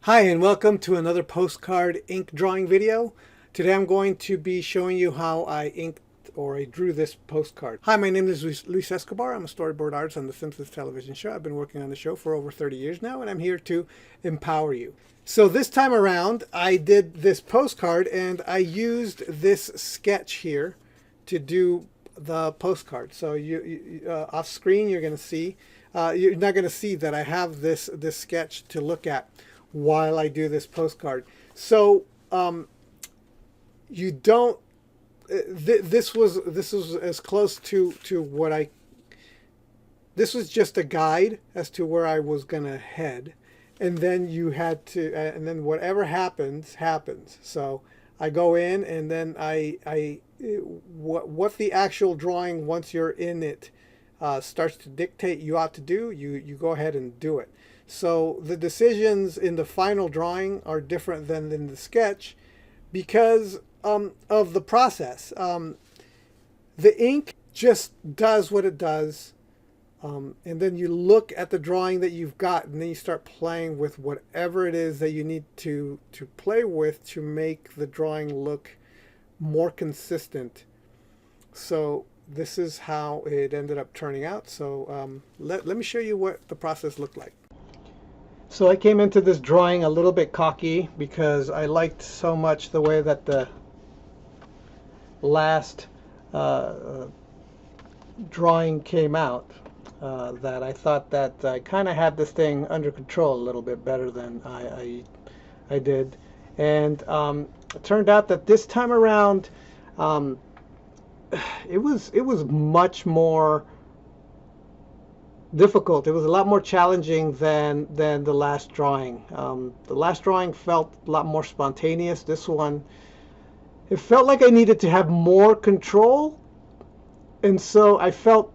Hi and welcome to another postcard ink drawing video. Today I'm going to be showing you how I inked or I drew this postcard. Hi, my name is Luis Escobar. I'm a storyboard artist on the Simpsons television show. I've been working on the show for over 30 years now and I'm here to empower you. So this time around I did this postcard and I used this sketch here to do the postcard. So off screen you're going to see, you're not going to see that I have this sketch to look at while I do this postcard. So you don't. This was as close to what I. This was just a guide as to where I was gonna head, and then you had to, and then whatever happens happens. So I go in, and then what the actual drawing once you're in it starts to dictate you ought to do. You go ahead and do it. So the decisions in the final drawing are different than in the sketch because of the process. The ink just does what it does, and then you look at the drawing that you've got, and then you start playing with whatever it is that you need to play with to make the drawing look more consistent. So this is how it ended up turning out. So let me show you what the process looked like. So I came into this drawing a little bit cocky because I liked so much the way that the last drawing came out that I thought that I kind of had this thing under control a little bit better than I did. And it turned out that this time around it was much more difficult. It was a lot more challenging than the last drawing. The last drawing felt a lot more spontaneous. This one, it felt like I needed to have more control, and so I felt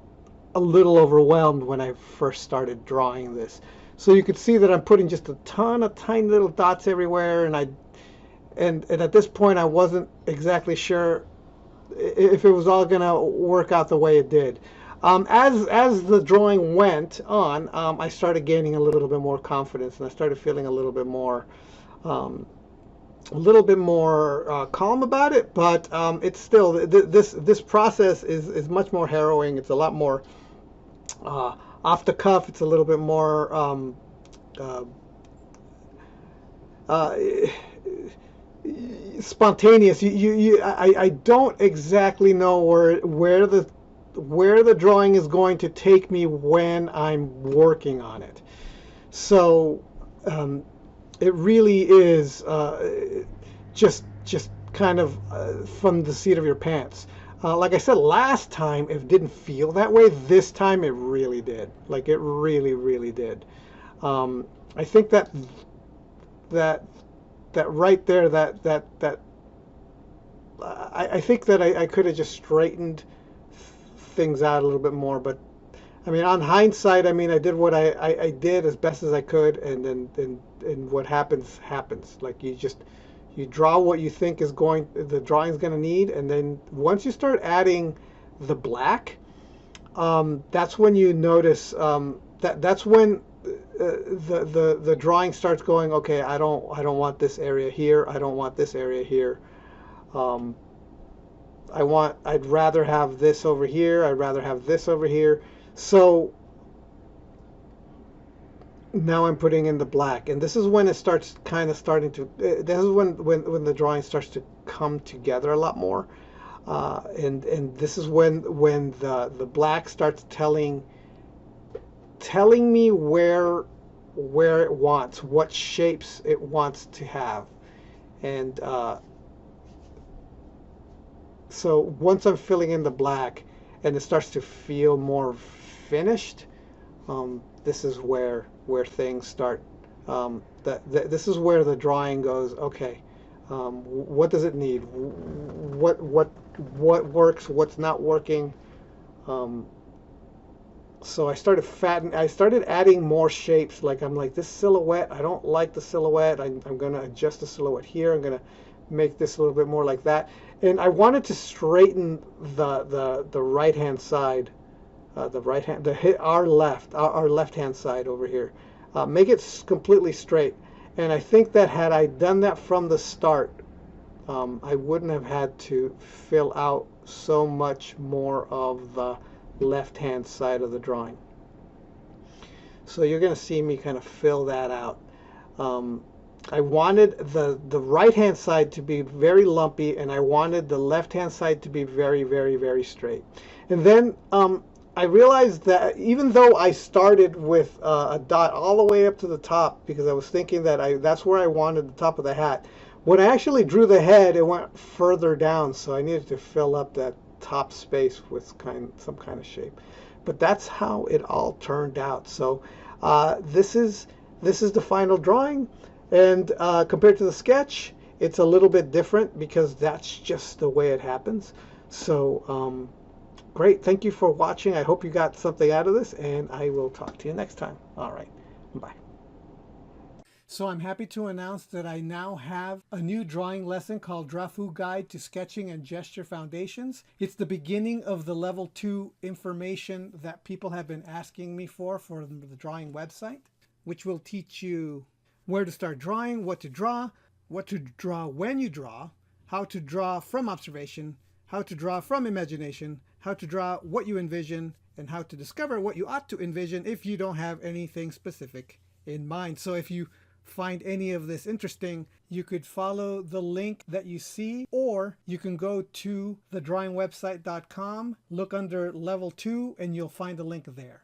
a little overwhelmed when I first started drawing this. So you could see that I'm putting just a ton of tiny little dots everywhere, and at this point I wasn't exactly sure if it was all gonna work out the way it did. As the drawing went on, I started gaining a little bit more confidence, and I started feeling a little bit more calm about it. But it's still this process is much more harrowing. It's a lot more off the cuff. It's a little bit more spontaneous. I don't exactly know where the drawing is going to take me when I'm working on it. So it really is just kind of from the seat of your pants. Like I said last time, it didn't feel that way. This time it really did. Like it really did. I think that right there, I think that I could have just straightened things out a little bit more, but I mean, on hindsight, I mean, I did what I did as best as I could, and then what happens. Like you draw what you think the drawing's going to need, and then once you start adding the black, that's when you notice that's when the drawing starts going, okay, I don't want this area here, I don't want this area here. I'd rather have this over here, I'd rather have this over here. So now I'm putting in the black, and this is when it starts starting to, this is when the drawing starts to come together a lot more. And this is when the black starts telling me where it wants, what shapes it wants to have. And so once I'm filling in the black and it starts to feel more finished, this is where things start. This is where the drawing goes. Okay, what does it need? What works? What's not working? So I started adding more shapes. Like I'm like, this silhouette, I don't like the silhouette. I'm going to adjust the silhouette here. I'm going to make this a little bit more like that. And I wanted to straighten the right hand side, our left hand side over here, make it completely straight. And I think that had I done that from the start, I wouldn't have had to fill out so much more of the left-hand side of the drawing. So you're going to see me kind of fill that out. I wanted the right-hand side to be very lumpy, and I wanted the left-hand side to be very, very, very straight. And then I realized that even though I started with a dot all the way up to the top, because I was thinking that that's where I wanted the top of the hat, when I actually drew the head, it went further down, so I needed to fill up that top space with some kind of shape. But that's how it all turned out. So this is the final drawing, and compared to the sketch, it's a little bit different because that's just the way it happens. So great, thank you for watching. I hope you got something out of this, and I will talk to you next time. All right, bye. So I'm happy to announce that I now have a new drawing lesson called Drafu Guide to Sketching and Gesture Foundations. It's the beginning of the level 2 information that people have been asking me for the drawing website, which will teach you where to start drawing, what to draw when you draw, how to draw from observation, how to draw from imagination, how to draw what you envision, and how to discover what you ought to envision if you don't have anything specific in mind. So if you find any of this interesting, you could follow the link that you see, or you can go to thedrawingwebsite.com, look under level 2, and you'll find a link there.